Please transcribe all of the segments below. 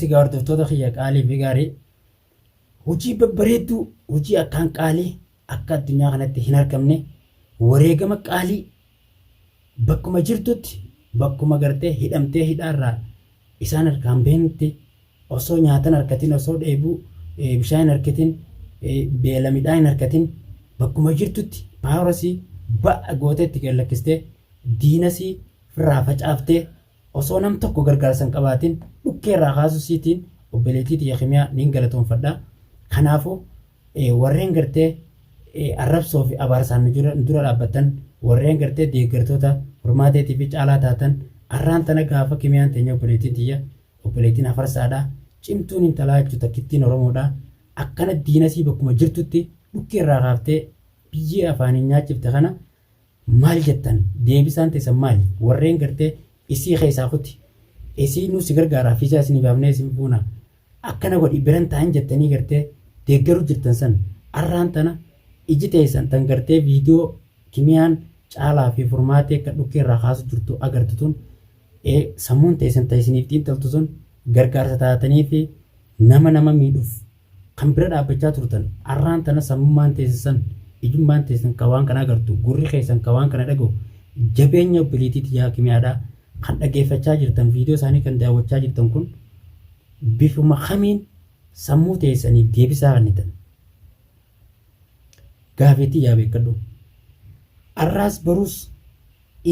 akkasii hordoftoota kiyya qaalii fi gaarii hojii babbareedduu hojii akkaan qaalii akka addunyaa kanatti hin argamne wareegama qaalii bakkuma jirtutti bakkuma gartee hidhamtee hidhaarraa isaan harkaan beeknutti osoo nyaatan harkatiin osoo dheebuu bishaan harkatiin beela midhaan harkatiin bakkuma jirtutti paawurasii ba'a gooteetti gallakkistee diinasii firraa facaaftee osoo nam tokko gargaarsan qabaatiin dhukkeerraa kaasusiitiin obboleettii xiyya kimiyaa niin galatoonfadhaa. Kanaafuu warreen gartee arrabsoo fi abaarsaan dura dhaabbatan warreen gartee deeggartoota hormaateetii fi caalaa taatan arraan tana gaafa kimiyaan teenya obboleettiin xiyya obboleettiin afarsaadhaa cimtuun intalaa jechuudha takkittiin oromoodhaa akkana diinasii bakkuma jirtutti dhukkeerraa kaaftee biyya afaaniin nyaachifte kana maal jettan deebisaan teessan maali warreen gartee isii keessaa kuti isii nusi gargaaraa fi isaa isin baafnee isin fuuna akkana godhi biran ta'an jettanii gartee deeggaruu jirtan san arraan tana iji teessan tan gartee viidiyoo kimiyaan caalaa fi furmaatee akka dhukkeerraa kaasu jirtu agartituun sammuun teessan taasisaniif xiinxaltu sun gargaarsa taatanii fi nama miidhuuf kan bira dhaabbachaa turtan arraan tana sammummaan teessisan ijummaan teessan ka waan kana agartu gurri keessan ka waan kana dhaga'u jabeenya obboleettii xiyyaa kimiyaadhaa kan dhageeffachaa jirtan viidiyoo isaanii kan daawwachaa jirtan kun bifuma kamiin sammuu teessaniif deebisaa kennitan gaafeetii yaa beekadhu arraas baruus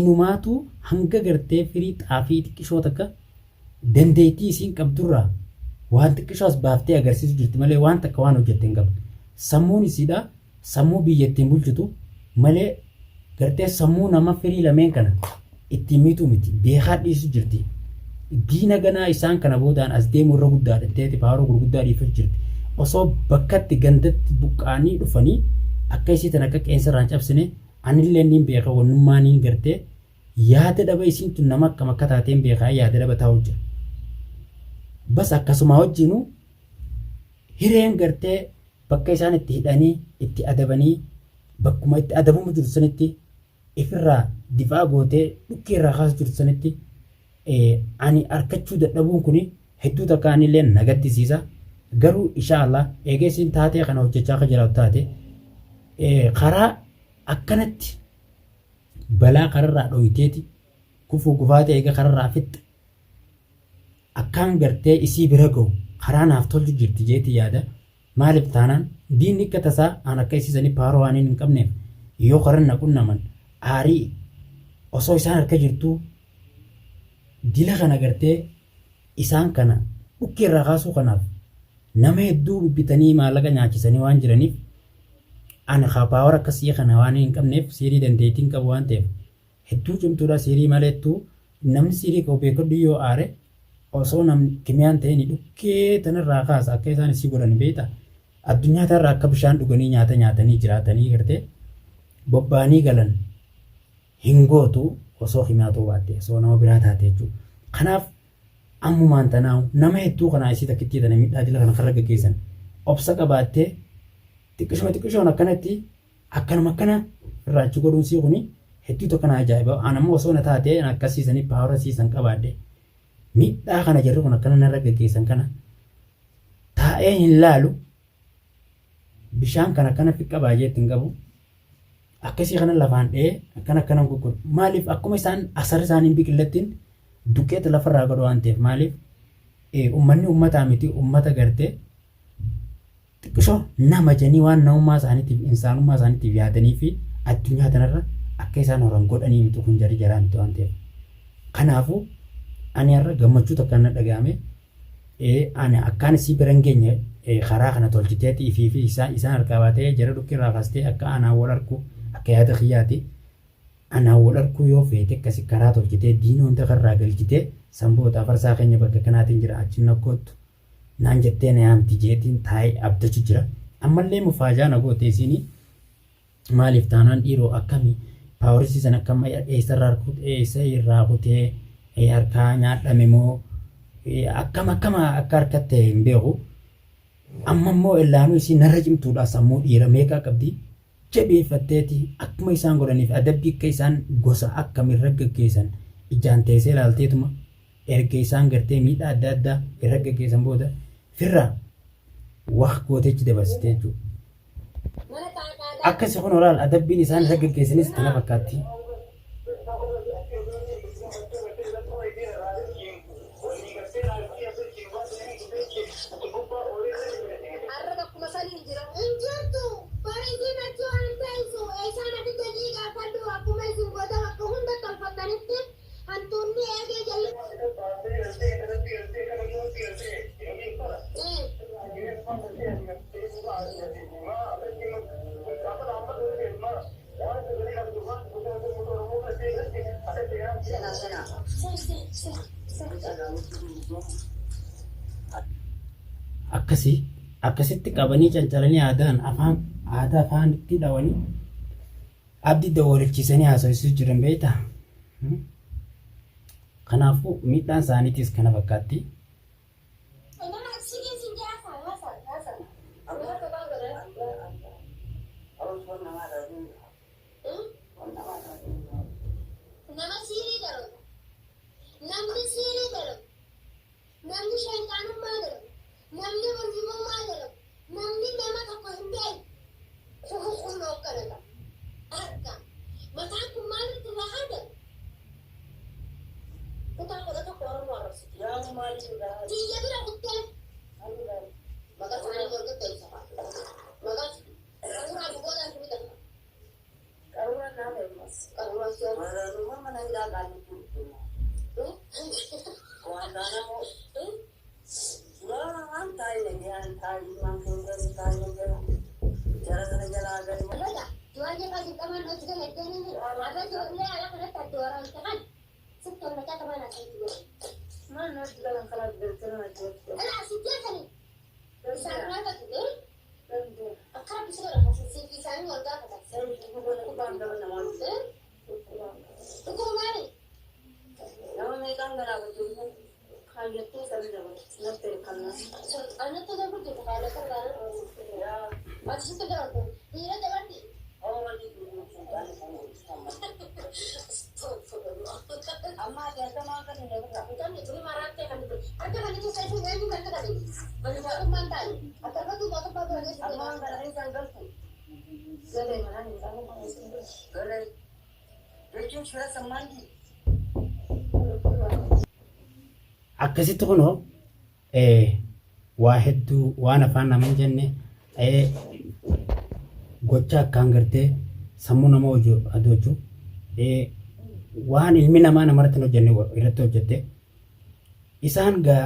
inumaatu hanga gartee firii xaafii xiqqishoo takka dandeettii isiin qabdurraa waan xiqqishoos baaftee agarsiisu jirti malee waan takka waan hojjette hin qabne sammuun isiidhaa sammuu biyyattiin bulchitu malee gartee sammuu nama firii lameen kana ittiin miituu miti beekaa dhiisu jirti. Diina ganaa isaan kana boodaan as deemu irra guddaa dhatteeti paaroo gurguddaa dhiifatu jirti. Osoo bakkatti gandatti buqqaanii dhufanii akka isiitan akka qeensarraan cabsine anillee niin beeka wannummaa niin gartee yaada dhaba isiintu nama akkam akka taateen beekaa yaada dhaba taa'u jira. Bas akkasuma wajjinu hireen gartee bakka isaan itti hidhanii itti adabanii bakkuma itti adabamu jiru sanitti ifirraa difaa gootee dhukkeerraa kaasu jiru sanitti ani arkachuu dadhabuun kuni hedduu takka anillee nagaddisiisa garuu inshaallah eegeessiin taatee kana hojjechaa akka jiraatu taate karaa akkanatti balaa kararraa dhoyiteeti kufuu gufaatee eega kararraa fixxe akkaan gartee isii bira ga'u karaa naaf tolchu jirti jeeti yaada maaliif taanaan diinni akka tasaa aan akka isiisanii paaroo waan hin qabneef yoo karan naqunnaman aarii osoo isaan harka jirtuu dila kana gartee isaan kana dhukkeerraa kaasuu kanaaf nama hedduu bibbitanii maallaqa nyaachisanii waan jiraniif ani paawar akkasii kana waan hin qabneef siirii dandeettiin qabu waan ta'eef hedduu cimtuudha siirii maleettuu namni siirii qabu beekadhu yoo aare osoo namni kimiyaan ta'een dhukkee tanarraa kaasa akka isaan isii godhan beekta addunyaa tanarraa akka bishaan dhuganii nyaata nyaatanii jiraatanii gartee bobba'anii galan hin gootu osoo kimiyaatuu baatte osoo nama biraa taate jechuudha. Kanaaf ammumaan tanaa nama hedduu kanaa isii takkittii tana miidhaa dila kana karra gaggeessan obsa qabaattee xiqqishoon akkanatti akkanuma akkana irraachi godhuun sii kuni hedduu tokko na ajaa'iba. Anammoo osoo na taatee akkasiisanii paawara siisan qabaadde miidhaa kana jirru kun akkana narra gaggeessan kana taa'ee hin laalu bishaan kana akkana fi qabaayyee ittiin qabu. Akkasii kana lafaan dhee akkana gurguru maaliif akkuma isaan asar isaanii biqilattiin duqqeeta lafarraa godhu waan ta'eef maaliif uummanni uummataa miti uummata gartee xiqqishoo nama janii waan namummaa isaaniitiif insaanummaa isaaniitiif yaadanii fi addunyaa kanarra akka isaan horan godhanii miti kun jaraa miti waan ta'eef kanaafuu ani har'a gammachuu takka na dhagahame ani akkaan isii biran geenye karaa kana tolchiteetii fi isaan harkaa baatee jara dhukkirraa kaastee akka anaa wal arku akka yaada kiyyaati anaa wal arkuu yoo feete akkasi karaa tolchitee diina hunda karraa galchitee sanboota farsaa keenya bakka kanaatiin jira achi nakkootu naan jettee na yaamti jeetiin taa'ee abdachu jira ammallee mufaajaa na goote isinii maaliif taanaan dhiiroo akkamii paawurisiisan akkam eessa irraa kutee harkaa nyaadhame moo akkam akka harkatte hin beeku amma immoo illaanuu isii narra cimtuudha sammuu dhiira meeqaa qabdi jabeeffatteeti akkuma isaan godhaniif adabbii akka isaan gosa akkamirra gaggeessan ijaan teessee ilaalteetuma erga isaan gartee miidhaa adda addaa irra gaggeessan booda firraa waa gootechi dabarsitee jechuudha. Akkasii kun olaal adabbiin isaan irra gaggeessanis kana fakkaatti. Akkasitti qabanii cancalanii aadaa afaanitti dhawanii abdii daawwachiisanii haasawsiisuu jiran beektaa? Kanaafuu miidhaan isaaniitiis kana fakkaatti. Akkasitti kunoo waa hedduu waan afaan nama hin jenne gocha akkaan gartee sammuu nama hojjetu waan ilmi namaa namarratti hojjenne irratti hojjette isaan gaa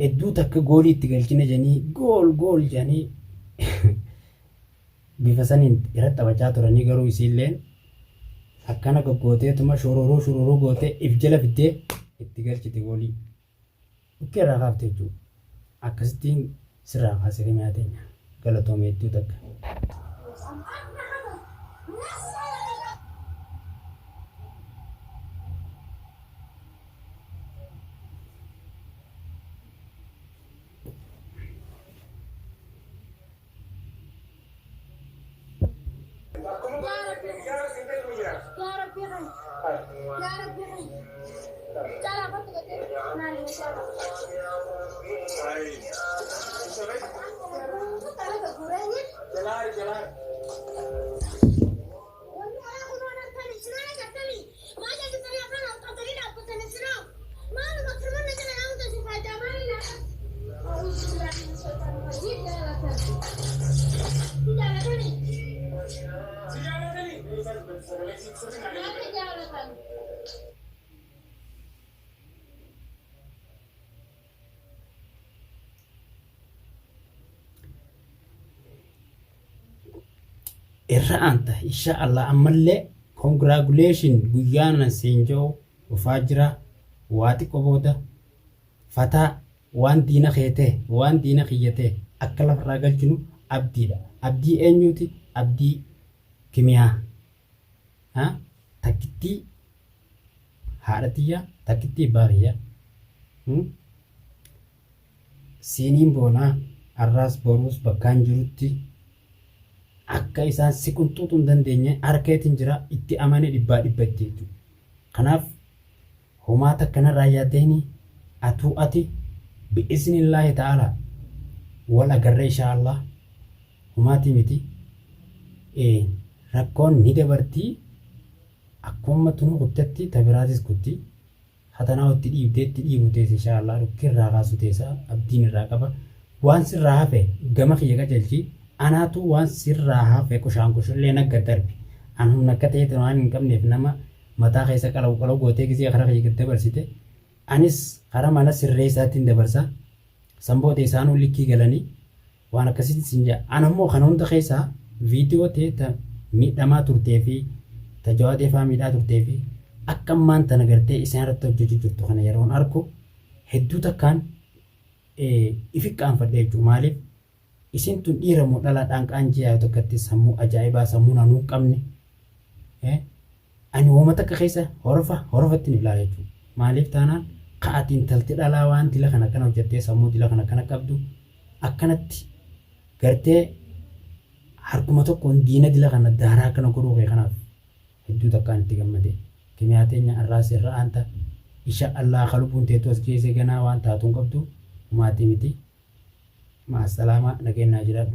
hedduu takka goolii itti galchine janii gool janii bifa saniin irratti taphachaa turanii garuu isiilleen akkana goggooteetuma shororoo gootee if jala fiddee itti galchite goolii. Bukkee irraa kaaftee jechuudha. Akkasittiin sirraa kaasee nyaateenya galatoome hedduu takka. Irra anta insha Allah ammallee congratulation guyyaan siinjoo dhufaa jira waati qobooda fataa waan diina keete waan diina kiyyate akka lafarraa galchinu abdiidha. Abdii eenyuti? Abdii kimiyaa takkitti haadhatiyya takkitti baariyya siiniin boonaa arraas boruus bakkaan jirutti akka isaan si qunxuutu hin dandeenye harkeetiin jira itti amane dhibbaa dhibbatti jechuudha. Kanaaf homaata kanarraa yaaddeenii ati bi'iznillaahi ta'ala wal agarra inshaallah humaatii miti rakkoon ni dabartii akkuma tunu guddatti tabiraatis gutti hatanaa itti dhiibdeetti dhiibu teessa inshaallah dhukkirraa kaasu teessa abdiin irraa qaba waan sirraa hafe gama kiyya qajeelchi anaatu waan sirraa hafe kushaan kushullee nagga darbi an humna akka ta'e waan hin qabneef nama mataa keessa qalau gootee gisee karaa kiyya dabarsite anis karaa mana sirree isaatiin dabarsa sanboota isaanuu likkii galanii waan akkasitti sinja anammoo kana hunda keessaa viidiyoo ta'e miidhamaa turtee fi tajaajila faa miidhaa turtee fi akka ammaan tana gartee isaan irratti hojjechuu jirtu kana yeroon argu hedduu takkaan ifi qaanfadhe jechuudha maaliif isin tun dhiiramoo dhalaadhaan qaanjiyaa tokkotti sammuu ajaa'ibaa sammuu naannoo qabne ani wooma takka keessa horofatti ni ilaala jechuudha maaliif taanaan ka'atiin talti dhalaa waan dila kana kana hojjettee sammuu dila kana kana qabdu akkanatti gartee harkuma tokkoon diina dila kana daaraa kana godhuu kanaaf hedduu takkaan itti gammade kimiyaa teenya arraas irra anta insha Allah qalbuun teetu as keessa ganaa waan taatuun qabdu maatii miti maa salaamaa nageenyaa jiraadhu.